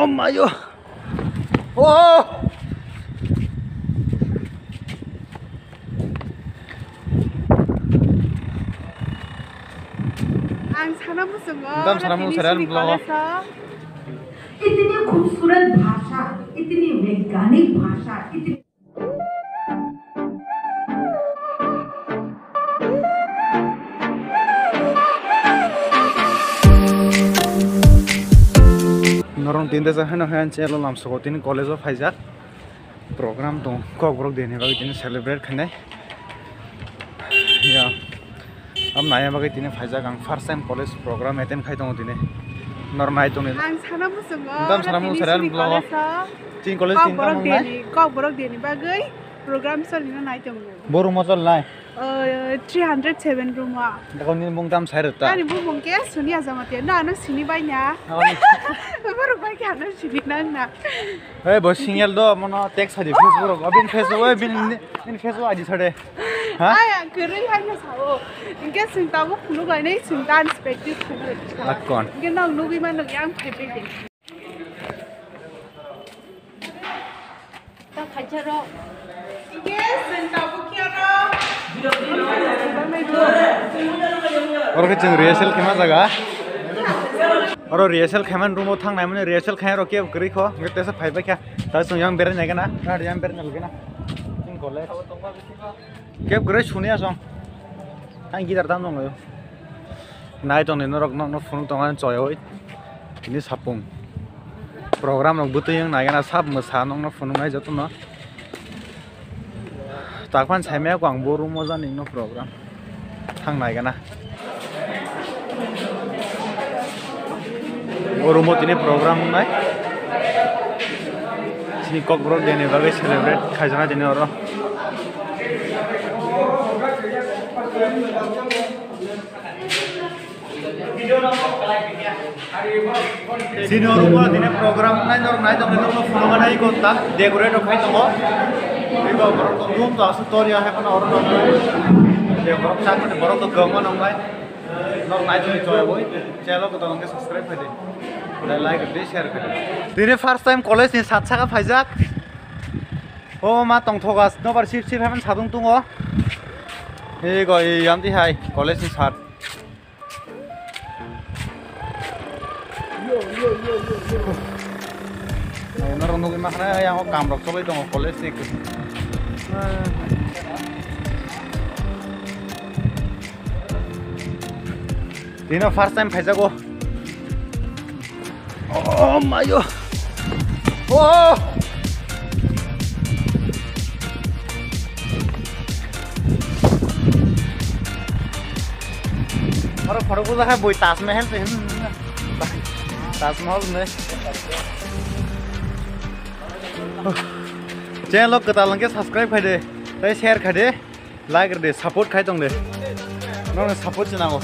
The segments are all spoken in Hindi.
Mayo. Oh. एकदम इतनी खूबसूरत भाषा, इतनी वैज्ञानिक भाषा, इतनी नरम तीन दे जाहन हान चेलो लाम सगोतिन कॉलेज ऑफ फाइजा प्रोग्राम तो कॉकब्रोक देने बाकी दिन सेलिब्रेट करने या अब नया बाकी दिन फाइजा गांग first time college programme attend खाई दो दिन नर नाइ तो एकदम सारा मु सारा ब्लॉग तीन कॉलेज तीन का मंगना कॉकब्रोक देने बाकी प्रोग्राम सलिनो नाइ तो बोरो मजल नाइ 307 रूम आ गावनि मुं दाम साइरता आनि बुं के सुनिया जामाते ना न सिनि बायना बोरो बाय के न सिनि ना ए बो सिंगल दो मनो टेक्स हादि फेसबुक अबिन फेसबुक ए बिन फेसबुक आदि छडे हा आया करे हायना साओ इनके सिंताबो खुनु गायनै सिं डांस प्रैक्टिस खुनु लाकन इनके नाव नुबि मान यां फाइबे दे ता खाजरो इनके सिंताबो कियारो और के जों रिहर्सल खेमा जागा और रिहर्सल खेमान रूम थांनाय माने रिहर्सल खाय र के गरिखो गेतेस फाइबा क्या ता जों यां बेरन जायगोना गाडी यां बेरन लगेना जों कॉलेज के गरे सुनिया जों आं गिटार दाम दङ नाय दङ न रक न फुन दङ जय होय नि सापुं प्रोग्राम न बुतयं नायगोना साब मोसा न फुन नाय जतो न ताकफान साइमाया को आं बोरो मजा निनो प्रोग्राम थां नायगोना बोरो मतिनि प्रोग्राम नाय सिनि कॉकब्रोक देने बागै सेलिब्रेट खायजना दिने और सिनि और दिने प्रोग्राम नाय दङ न फुन नाय को ता डेकोरेट खाय दङ Iba borok to room to asu toria he kana orang nong de borok sak mane borok to gama nong lai nong nai to joy boy channel ko to nong subscribe kade like kade share kade dine first time college ni sat saka phaijak o ma tong thogas no bar sip haman sadung tungo e go e yamti hai college ni sat nong nong ma khana yang kam rok solai dong college ni Dino first time phaisa go. Oh mayo. Oh. Maro photo ko dekha boi Taj Mahal pe Taj Mahal ne. Channel को तालंग के सब्सक्राइब खाई दे, ताई शेयर खाई दे, लाइक कर दे, सपोर्ट खाई दंग दे, नॉन सपोर्ट चनागो।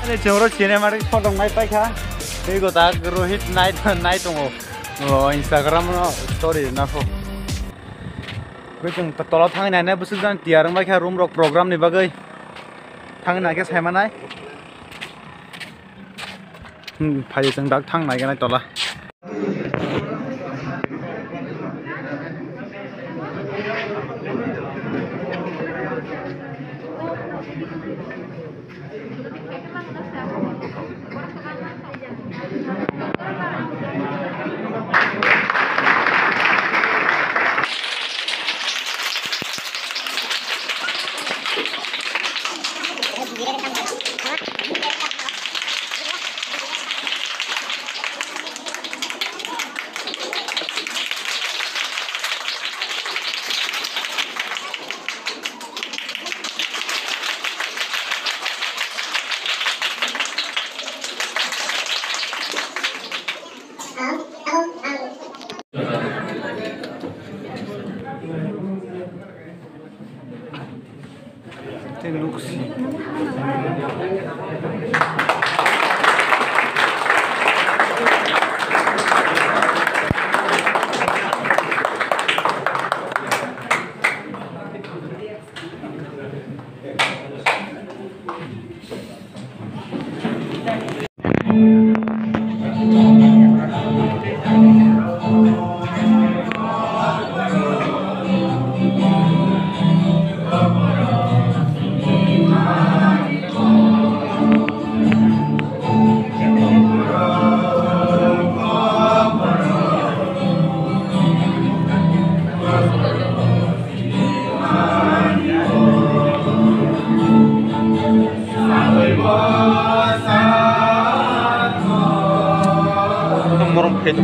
अरे चोरो सिनेमैटिक फोटो नाइट पाई खा, ये को ताक रोहित नाइट तोंगो, इंस्टाग्राम नो स्टोरी नाफो। जों तलाव थांनाय नाय बुसु जान तियारं बायखा रूम रक प्रोग्राम नि बागै थांनो नागे सायमानाय फाय जों दाग थां नायगोनाय तला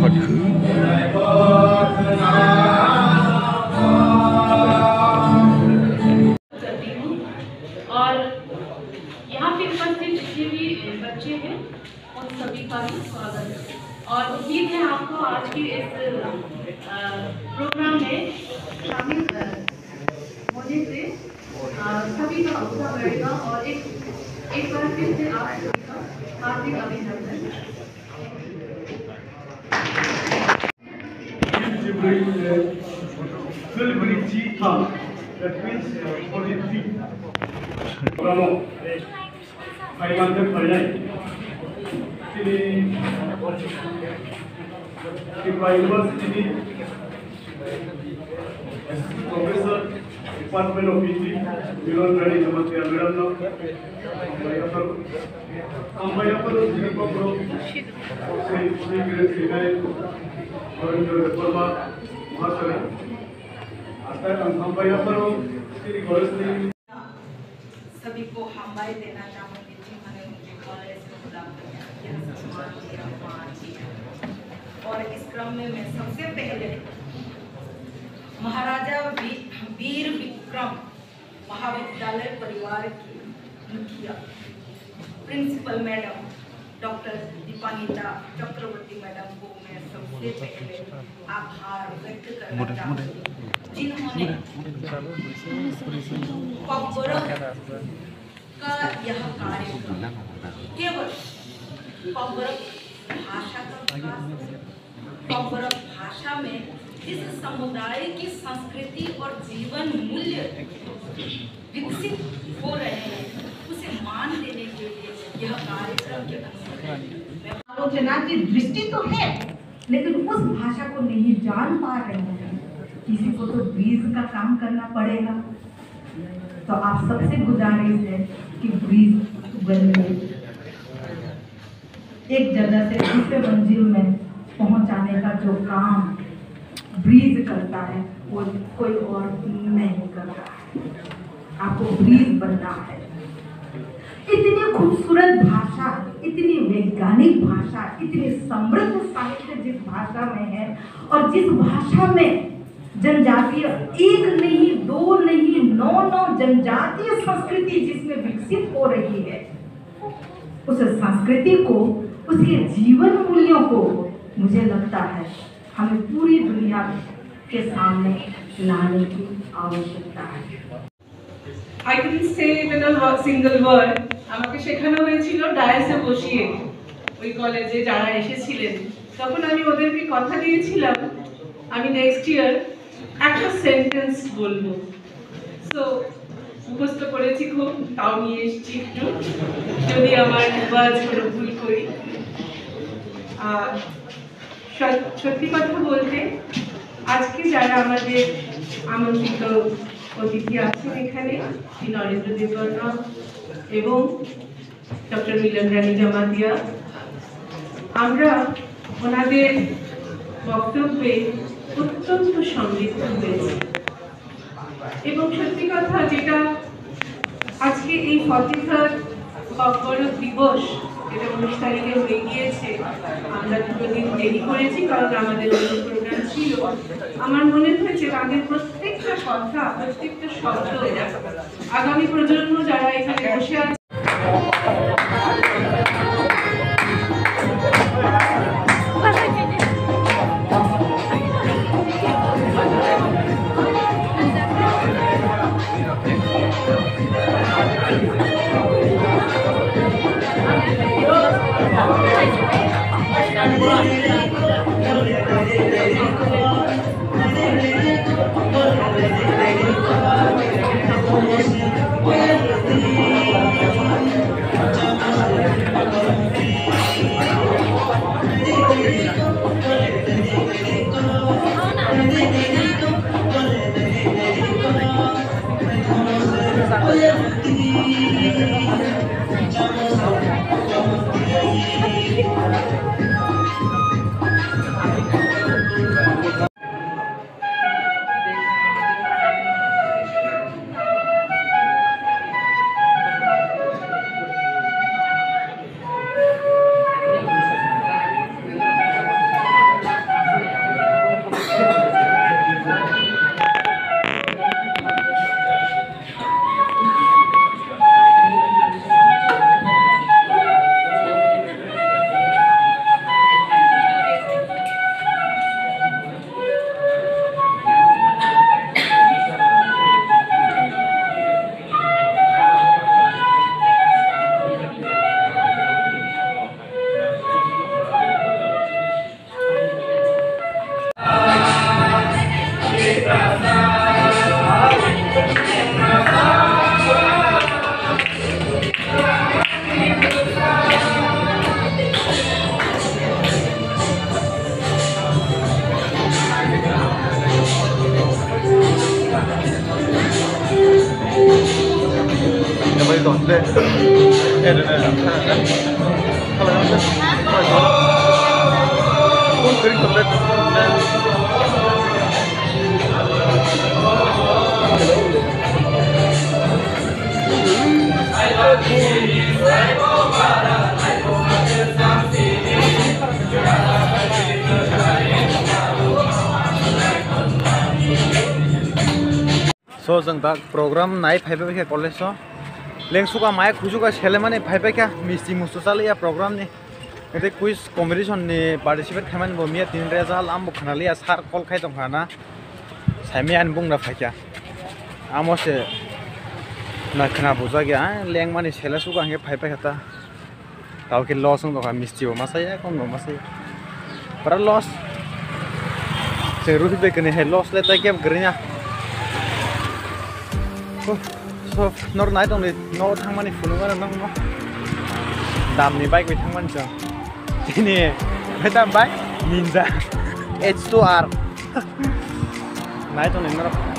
और यहाँ पे उपस्थित जितने भी बच्चे हैं उन सभी का भी स्वागत है और उम्मीद है आपको आज के इस प्रोग्राम में शामिल होने से सभी का उत्साह रहेगा और एक बार फिर से आप सभी का हार्दिक अभिनंदन। That means 43. Bravo. I want to play. University Professor, Department of History, Viral Rani Jamatia Madam. सभी को हमबाई देना चाहूँगी जिन्होंने मुझे कॉलेज में बुलाकर यह सम्मान दिया और इस क्रम में मैं सबसे पहले महाराजा वीर विक्रम महाविद्यालय परिवार की मुखिया प्रिंसिपल मैडम डॉक्टर दीपानिता चक्रवर्ती मैडम को मैं सबसे पहले आभार व्यक्त करना चाहूँगी जिन्होंने पगबरक का यह कार्यक्रम केवल पगबरक भाषा का विकास, पगबरक भाषा में जिस समुदाय की संस्कृति और जीवन मूल्य विकसित हो रहे हैं उसे मान देने के लिए यह कार्यक्रम के आलोचना की दृष्टि तो है लेकिन उस भाषा को नहीं जान पा रहे हैं। किसी को तो ब्रीज का काम करना पड़ेगा, तो आप सबसे गुजारिश है कि ब्रीज बनिए, एक जगह से दूसरे मंजिल में पहुंचाने का जो काम ब्रीज करता है वो कोई और नहीं करता है। आपको ब्रीज बनना है। इतनी खूबसूरत भाषा, इतनी वैज्ञानिक भाषा, इतनी समृद्ध साहित्य जिस भाषा में है और जिस भाषा में जनजातीय एक नहीं दो नहीं नौ जनजातीय संस्कृति जिसमें विकसित हो रही है, उस संस्कृति को, उसके जीवन मूल्यों को मुझे लगता है हमें पूरी दुनिया के सामने लाने की आवश्यकता है। I couldn't say even a single word. আমাকে শেখানো হয়েছিল ডায়াসে বসিয়ে ওই কলেজে যারা এসেছিলেন, তখন আমি ওদেরকে কথা দিয়েছিলাম আমি নেক্সট ইয়ার একটা সেন্টেন্স বলবো। সো মুখস্থ করেছি খুব, তাও নিয়ে এসেছি একটু, যদি আমার বাজ করে ভুল করি। সত্যি কথা বলতে আজকে যারা আমাদের আমন্ত্রিত অতিথি আছেন এখানে, শ্রী নরেন্দ্র দেববর্মা এবং ডক্টর মিলন রানী জামাতিয়া, আমরা ওনাদের বক্তব্যে অত্যন্ত সমৃদ্ধ হয়েছি এবং সত্যি কথা যেটা আজকে এই 43rd পগবরক দিবস এটা 19 তারিখে হয়ে গিয়েছে, আমরা 2 দিন দেরি করেছি কারণ আমাদের অন্য প্রোগ্রাম ছিল। আমার মনে হয়েছে তাদের প্রত্যেকটা কথা, প্রত্যেকটা শব্দ আগামী প্রজন্ম যারা এখানে বসে আছে So जों दा program नाय फाइबाय के कॉलेज सो लेंसुका माय खुजुका छेले माने फाइबाय का मिस्टी मुस्तु चालिया program नि एते क्विज कॉम्पिटिशन नि पार्टिसिपेट खामान बो मिया 3 रेजाल आमबो खनालिया सार कल खाय दं खाना सामियान बुंना फाइका आमोसे ना खना बुजा गया लेंग माने छेले सुका हे फाइबाय खाता ताव के लॉस दं का मिस्टी बो मासाया कम बो मासाया पर लॉस से रुति बे कने हे लॉस लेता के ग्रिना So, nor night only no thangmani fulunga nang no damni bike with thangman cha ini dam bike ninja H2R night only nor